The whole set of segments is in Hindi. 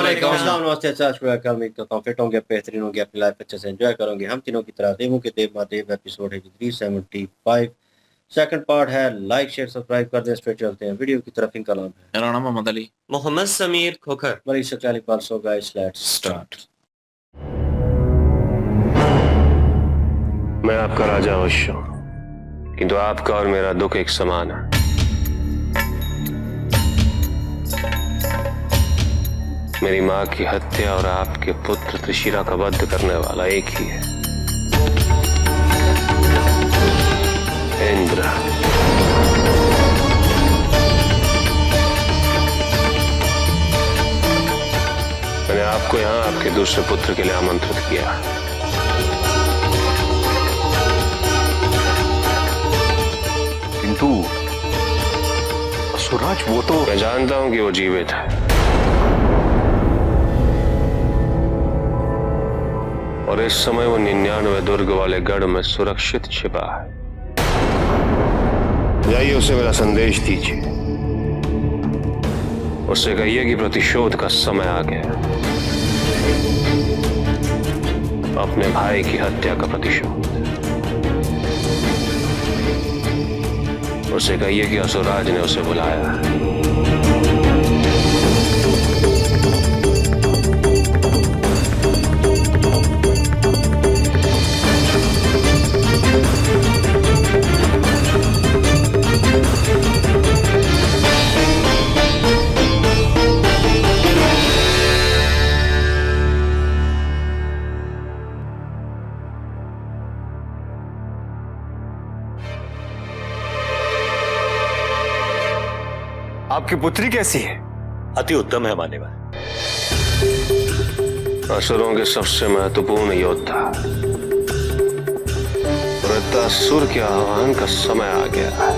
अस्सलाम नमस्ते अच्छा शुक्रिया कल उम्मीद करता हूँ फिट होंगे बेहतरीन होंगे अपनी लाइफ अच्छे से एंजॉय करोगे हम तीनों की तरह देवों के देव महादेव एपिसोड है 375 सेकंड पार्ट है लाइक शेयर सब्सक्राइब कर दें स्ट्रेट चलते हैं वीडियो की तरफ इनका नाम है मेरा नाम मोहम्मद अली मोहम्मद समीर खोखर मरी शक्ल Iqbal so guys let's start मैं आपका राजा अवश्य हूं किंतु आपका और मेरा दुख एक समान है। मेरी मां की हत्या और आपके पुत्र त्रिशिरा का वध करने वाला एक ही है, इंद्र। मैंने आपको यहां आपके दूसरे पुत्र के लिए आमंत्रित किया। किंतु असुराज वो तो मैं जानता हूं कि वो जीवित है और इस समय वो 99 दुर्ग वाले गढ़ में सुरक्षित छिपा है। जाइए उसे मेरा संदेश दीजिए, उससे कहिए कि प्रतिशोध का समय आ गया, अपने भाई की हत्या का प्रतिशोध। उसे कहिए कि असुराज ने उसे बुलाया है। आपकी पुत्री कैसी है? अति उत्तम है मान्यवर। असुरों के सबसे महत्वपूर्ण योद्धा वृत्तासुर के आह्वान का समय आ गया है।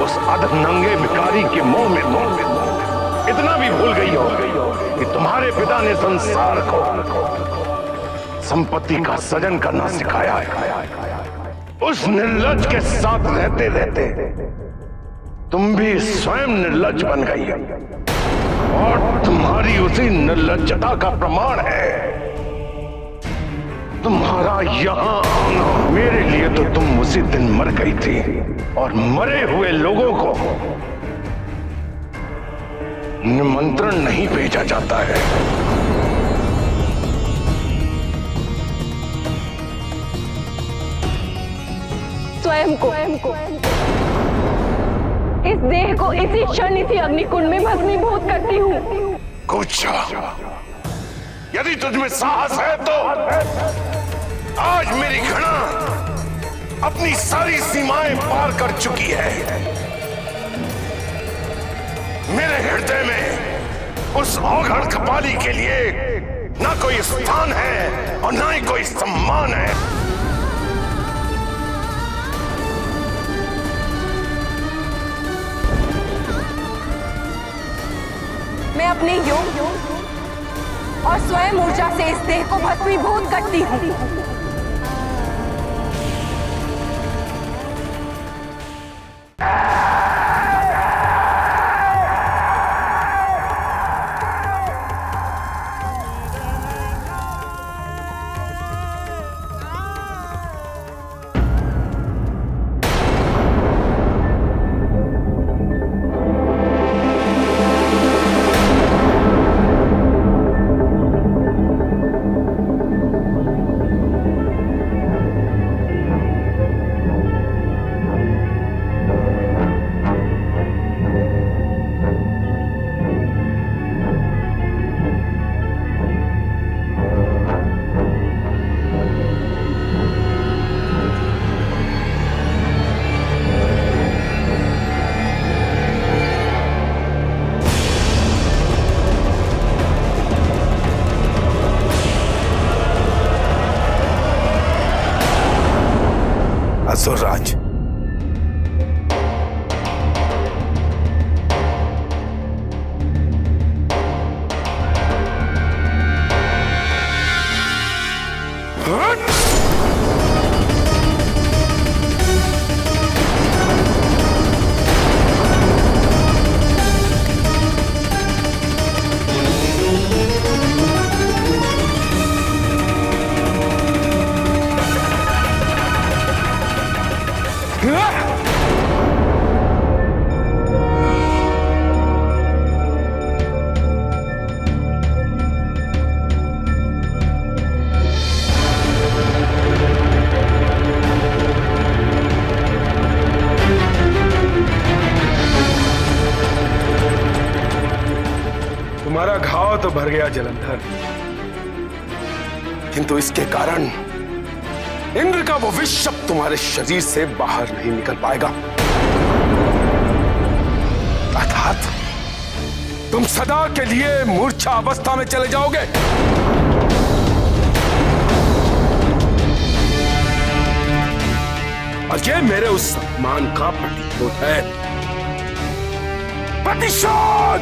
उस अधनंगे भिखारी के मुंह में इतना भी भूल गई हो कि तुम्हारे पिता ने संसार को संपत्ति का सजन करना सिखाया है। उस निर्लज्ज के साथ रहते रहते तुम भी स्वयं निर्लज्ज बन गई और तुम्हारी उसी निर्लज्जता का प्रमाण है तुम्हारा यहाँ आना। मेरे लिए तो तुम उसी दिन मर गई थी और मरे हुए लोगों को निमंत्रण नहीं भेजा जाता है। स्वयं को इस देह को इसी क्षण इसी अग्निकुंड में भस्मीभूत करती हूँ। कुछ यदि तुझमें साहस है तो आज मेरी घृणा अपनी सारी सीमाएं पार कर चुकी है। मेरे हृदय में उस औघड़ कपाली के लिए ना कोई स्थान है और ना ही कोई सम्मान है। मैं अपने योग और स्वयं ऊर्जा से इस देह को भस्मीभूत करती हूँ। असुरराज। तुम्हारा घाव तो भर गया जलंधर, किंतु इसके कारण इंद्र का वो विष शब्द तुम्हारे शरीर से बाहर नहीं निकल पाएगा। अर्थात तुम सदा के लिए मूर्छा अवस्था में चले जाओगे। और ये मेरे उस सम्मान का प्रतिशोध है। प्रतिशोध!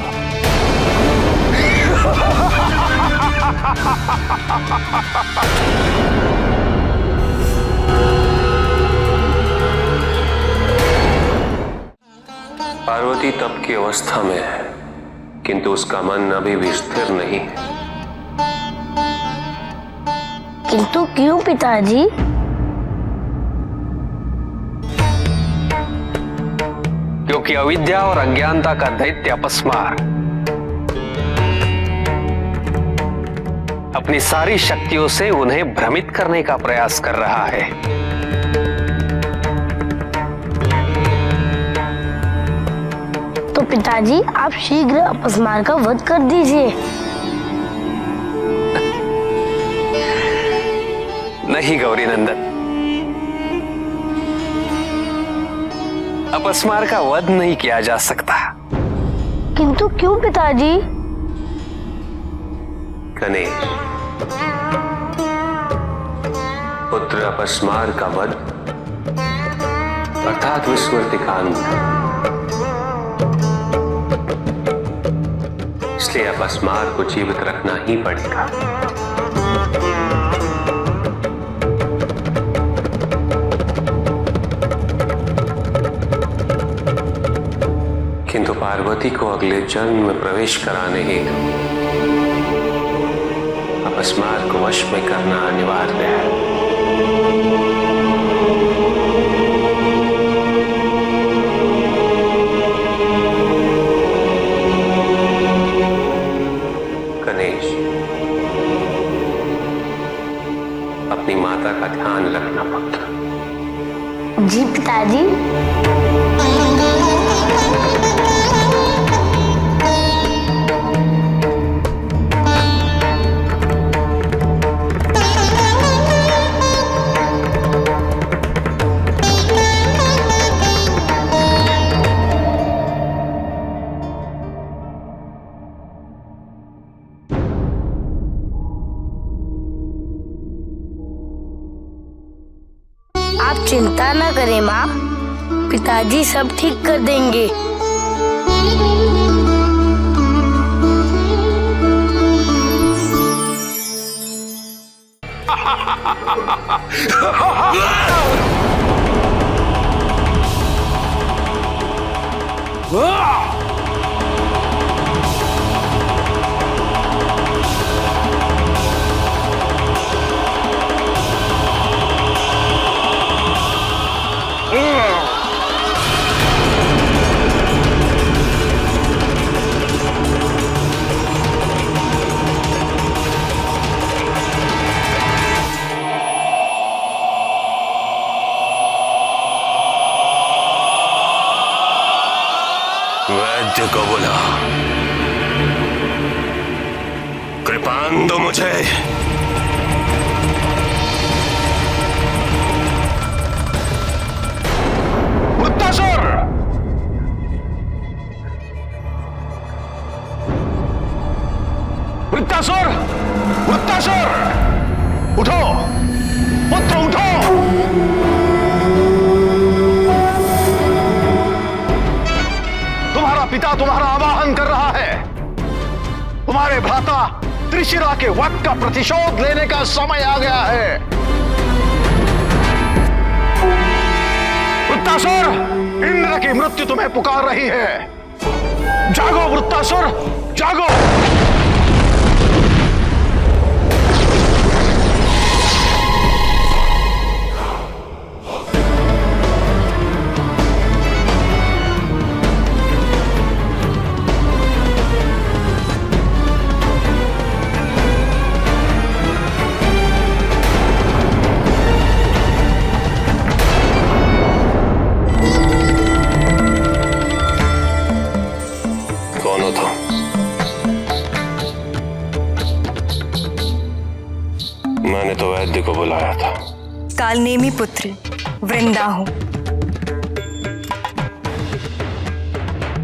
पार्वती तप की अवस्था में है, किंतु उसका मन अभी भी स्थिर नहीं है। किंतु क्यों पिताजी? क्योंकि अविद्या और अज्ञानता का दैत्य अपस्मार अपनी सारी शक्तियों से उन्हें भ्रमित करने का प्रयास कर रहा है। तो पिताजी आप शीघ्र अपस्मार का वध कर दीजिए। नहीं गौरी नंदन, अपस्मार का वध नहीं किया जा सकता। किंतु क्यों पिताजी? गणेश, पुत्र अपस्मार का वध अर्थात विस्मृति कांड, इसलिए अपस्मार को जीवित रखना ही पड़ेगा। किंतु पार्वती को अगले जन्म में प्रवेश कराने हेतु अपस्मार को वश में करना अनिवार्य है। गणेश, अपनी माता का ध्यान रखना पुत्र। जी पिताजी। आप चिंता न करें माँ, पिताजी सब ठीक कर देंगे। वैद्य को बुला, कृपान दो मुझे। वृत्तासुर! वृत्तासुर! वृत्तासुर! उठो पुत्र, उठो। त्रिशिरा के वध का प्रतिशोध लेने का समय आ गया है। वृत्तासुर, इंद्र की मृत्यु तुम्हें पुकार रही है। जागो वृत्तासुर, जागो। कौन हो तुम? मैंने तो वैद्य को बुलाया था। कालनेमी पुत्र वृंदा हूँ।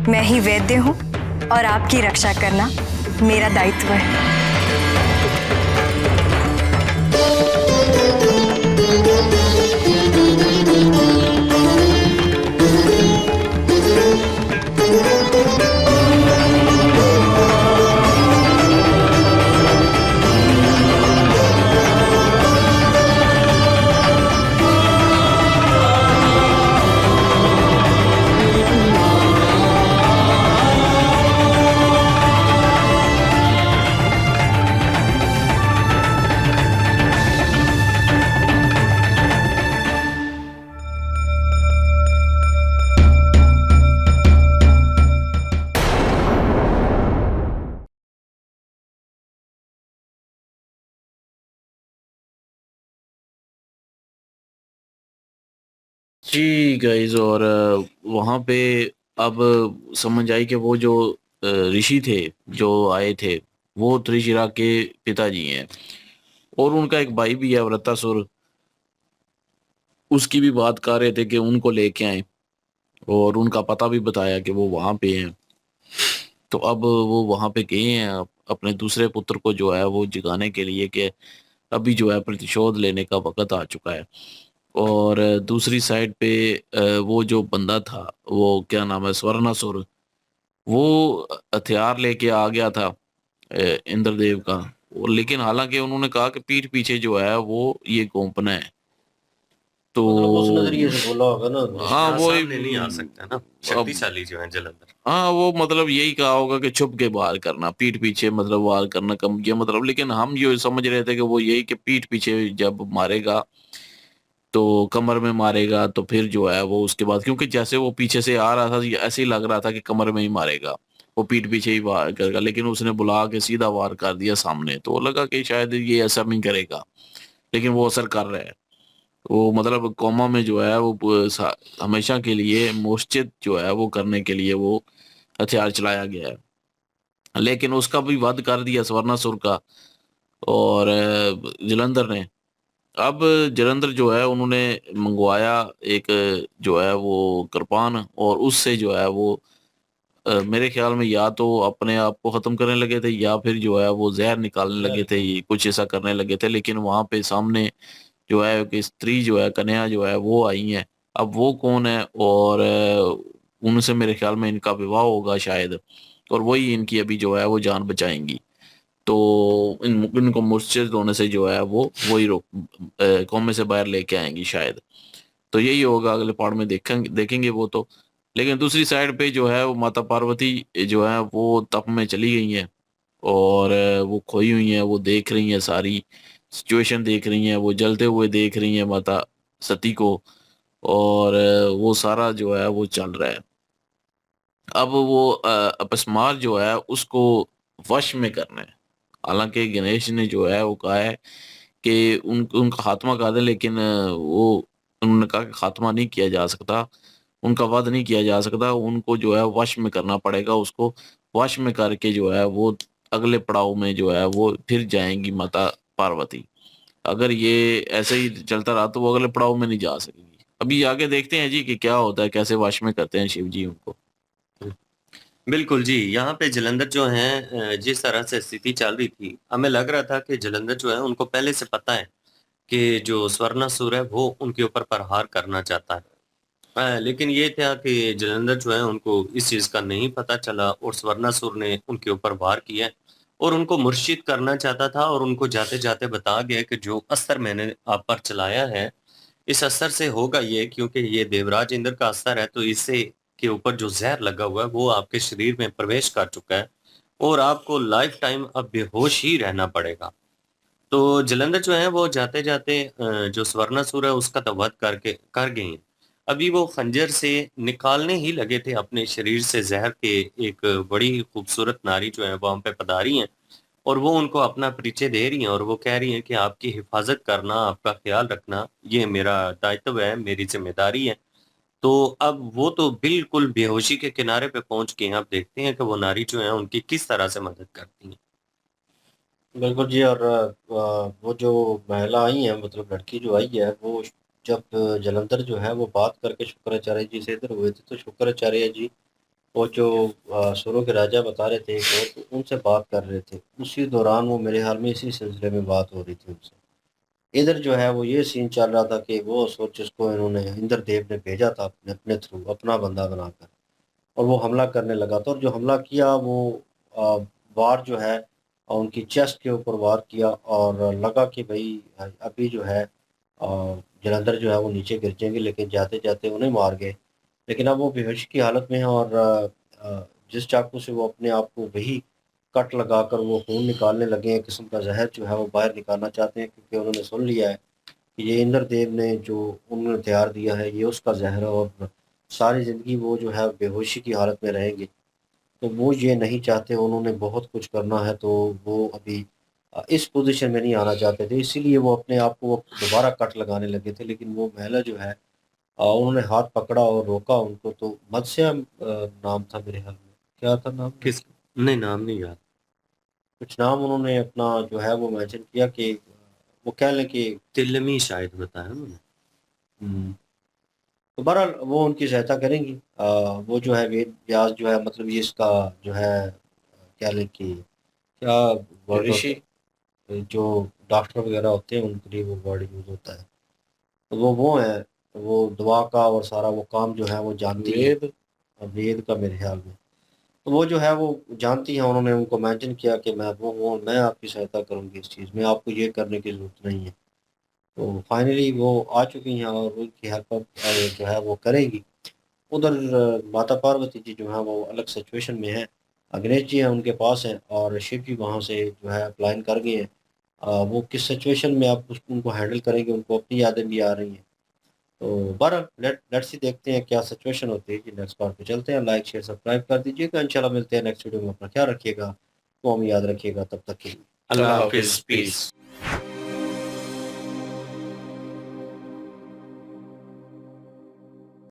मैं ही वैद्य हूँ और आपकी रक्षा करना मेरा दायित्व है। जी गाइस, और वहाँ पे अब समझ आई कि वो जो ऋषि थे जो आए थे वो त्रिशिरा के पिताजी हैं, और उनका एक भाई भी है वृत्तासुर। उसकी भी बात कर रहे थे कि उनको लेके आए, और उनका पता भी बताया कि वो वहाँ पे हैं। तो अब वो वहाँ पे गए हैं अपने दूसरे पुत्र को जो है वो जगाने के लिए कि अभी जो है प्रतिशोध लेने का वक्त आ चुका है। और दूसरी साइड पे वो जो बंदा था, वो क्या नाम है, स्वर्णासुर, वो हथियार लेके आ गया था इंद्रदेव का। लेकिन हालांकि उन्होंने कहा कि पीठ पीछे जो है वो ये गोंपना है। तो मतलब उस नजरिए से बोला होगा ना। हाँ, वो सामने नहीं आ सकता ना, शक्तिशाली जो है जलंधर। हाँ, वो मतलब यही कहा होगा कि छुप के वार करना, पीठ पीछे मतलब वार करना कम, ये मतलब। लेकिन हम ये समझ रहे थे कि वो यही कि पीठ पीछे जब मारेगा तो कमर में मारेगा, तो फिर जो है वो उसके बाद, क्योंकि जैसे वो पीछे से आ रहा था ऐसे ही लग रहा था कि कमर में ही मारेगा, वो पीठ पीछे ही वार करेगा। लेकिन उसने बुला के सीधा वार कर दिया सामने, तो लगा कि शायद ये ऐसा नहीं करेगा, लेकिन वो असर कर रहा है। वो मतलब कोमा में जो है वो हमेशा के लिए मोर्चित जो है वो करने के लिए वो हथियार चलाया गया है। लेकिन उसका भी वध कर दिया स्वर्णासुर का, और जलंधर ने। अब जलंधर जो है उन्होंने मंगवाया एक जो है वो कृपान, और उससे जो है वो मेरे ख्याल में या तो अपने आप को खत्म करने लगे थे, या फिर जो है वो जहर निकालने लगे थे, ये कुछ ऐसा करने लगे थे। लेकिन वहां पे सामने जो है कि स्त्री जो है, कन्या जो है वो आई है। अब वो कौन है, और उनसे मेरे ख्याल में इनका विवाह होगा शायद, और वही इनकी अभी जो है वो जान बचाएंगी। तो इनको मूर्छित होने से जो है वो वही रोक कौमे से बाहर लेके आएंगी शायद। तो यही होगा अगले पार्ट में, देखेंगे वो तो। लेकिन दूसरी साइड पे जो है वो माता पार्वती जो है वो तप में चली गई हैं, और वो खोई हुई हैं। वो देख रही हैं, सारी सिचुएशन देख रही हैं, वो जलते हुए देख रही हैं माता सती को, और वो सारा जो है वो चल रहा है। अब वो अपस्मार जो है उसको वश में करना है। हालांकि गणेश ने जो है वो कहा है कि उनका खात्मा कर दे, लेकिन वो उन्होंने कहा कि खात्मा नहीं किया जा सकता, उनका वध नहीं किया जा सकता, उनको जो है वश में करना पड़ेगा। उसको वश में करके जो है वो अगले पड़ाव में जो है वो फिर जाएंगी माता पार्वती। अगर ये ऐसे ही चलता रहा तो वो अगले पड़ाव में नहीं जा सकेगी। अभी आगे देखते हैं जी कि क्या होता है, कैसे वश में करते हैं शिव जी उनको। बिल्कुल जी, यहाँ पे जलंधर जो है जिस तरह से स्थिति चल रही थी, हमें लग रहा था कि जलंधर जो है उनको पहले से पता है कि जो स्वर्णासुर है वो उनके ऊपर प्रहार करना चाहता है। लेकिन ये था कि जलंधर जो है उनको इस चीज का नहीं पता चला, और स्वर्णासुर ने उनके ऊपर वार किया और उनको मुर्शिद करना चाहता था और उनको जाते-जाते बता गया कि जो असर मैंने आप पर चलाया है, इस असर से होगा ये, क्योंकि ये देवराज इंद्र का असर है, तो इससे के ऊपर जो ज़हर लगा हुआ है वो आपके शरीर में प्रवेश कर चुका है और आपको लाइफ टाइम अब बेहोश ही रहना पड़ेगा। तो जलंधर जो है वो जाते-जाते जो स्वर्णासुर है उसका तो वध करके कर गए हैं। अभी वो खंजर से निकालने ही लगे थे अपने शरीर से ज़हर के, एक बड़ी खूबसूरत नारी जो है वहाँ पे पधारी हैं और वो उनको अपना परिचय दे रही हैं और वो कह रही हैं कि आपकी हिफाज़त करना, आपका ख़्याल रखना, ये मेरा दायित्व है, मेरी ज़िम्मेदारी है। तो अब वो तो बिल्कुल बेहोशी के किनारे पे पहुँच गए हैं। अब देखते हैं कि वो नारी जो है उनकी किस तरह से मदद करती हैं। बिल्कुल जी। और वो जो महिला आई है, मतलब लड़की जो आई है, वो जब जलंधर जो है वो बात करके शुक्राचार्य जी से इधर हुए थे, तो शुक्राचार्य जी वो जो सुरों के राजा बता रहे थे एक और, तो उनसे बात कर रहे थे। उसी दौरान वो मेरे हाल में इसी सिलसिले में बात हो रही थी उनसे। इधर जो है वो ये सीन चल रहा था कि वो असुर जिसको इन्होंने इंद्रदेव ने भेजा था अपने अपने थ्रू, अपना बंदा बनाकर, और वो हमला करने लगा था। और जो हमला किया वो वार जो है उनकी चेस्ट के ऊपर वार किया, और लगा कि भाई अभी जो है जलंधर जो है वो नीचे गिर जाएंगे, लेकिन जाते जाते उन्हें मार गए। लेकिन अब वो बेहोशी की हालत में है, और जिस चाकू से वो अपने आप को वही कट लगाकर वो खून निकालने लगे हैं, किस्म का जहर जो है वो बाहर निकालना चाहते हैं, क्योंकि उन्होंने सुन लिया है कि ये इंद्रदेव ने जो उन्होंने तैयार दिया है ये उसका जहर है, और सारी ज़िंदगी वो जो है बेहोशी की हालत में रहेंगे। तो वो ये नहीं चाहते, उन्होंने बहुत कुछ करना है, तो वो अभी इस पोज़ीशन में नहीं आना चाहते थे, इसीलिए वो अपने आप को वो दोबारा कट लगाने लगे थे। लेकिन वो महिला जो है उन्होंने हाथ पकड़ा और रोका उनको, तो मत्स्या नाम था मेरे ख़्याल में। क्या था नाम? किस नहीं, नाम नहीं याद। कुछ नाम उन्होंने अपना जो है वो मेंशन किया कि वो कह लें कि तिलमी शायद बताया उन्होंने। हुँ। तो बहरहाल वो उनकी सहायता करेंगी। वो जो है वेद व्यास जो है, मतलब ये इसका जो है कह लें कि क्या वर्ड ऋषि होता है, जो डॉक्टर वगैरह होते हैं उनके लिए वो वर्ड यूज़ होता है। तो वो हैं, वो दुआ का और सारा वो काम जो है वो जानती हैं। वेद वेद का मेरे ख़्याल में। तो वो जो है वो जानती हैं, उन्होंने उनको मेंशन किया कि मैं वो हूँ, मैं आपकी सहायता करूँगी इस चीज़ में, आपको ये करने की ज़रूरत नहीं है। तो फाइनली वो आ चुकी हैं और उनकी हेल्प जो है वो करेंगी। उधर माता पार्वती जी जो हैं वो अलग सिचुएशन में हैं। गणेश जी हैं उनके पास हैं, और शिव जी वहाँ से जो है पलायन कर गए हैं। वो किस सिचुएशन में आप उनको हैंडल करेंगे, उनको अपनी यादें भी आ रही हैं। तो बहरहाल लेट्स सी, देखते हैं क्या सिचुएशन होती है। जी नेक्स्ट पार्ट पे चलते हैं। लाइक शेयर सब्सक्राइब कर दीजिएगा। इंशाल्लाह मिलते हैं नेक्स्ट वीडियो में। अपना ख्याल रखिएगा, तो हम याद रखिएगा। तब तक के लिए अल्लाह अल्लाह हाफ़िज़, हाफिज पीस। पीस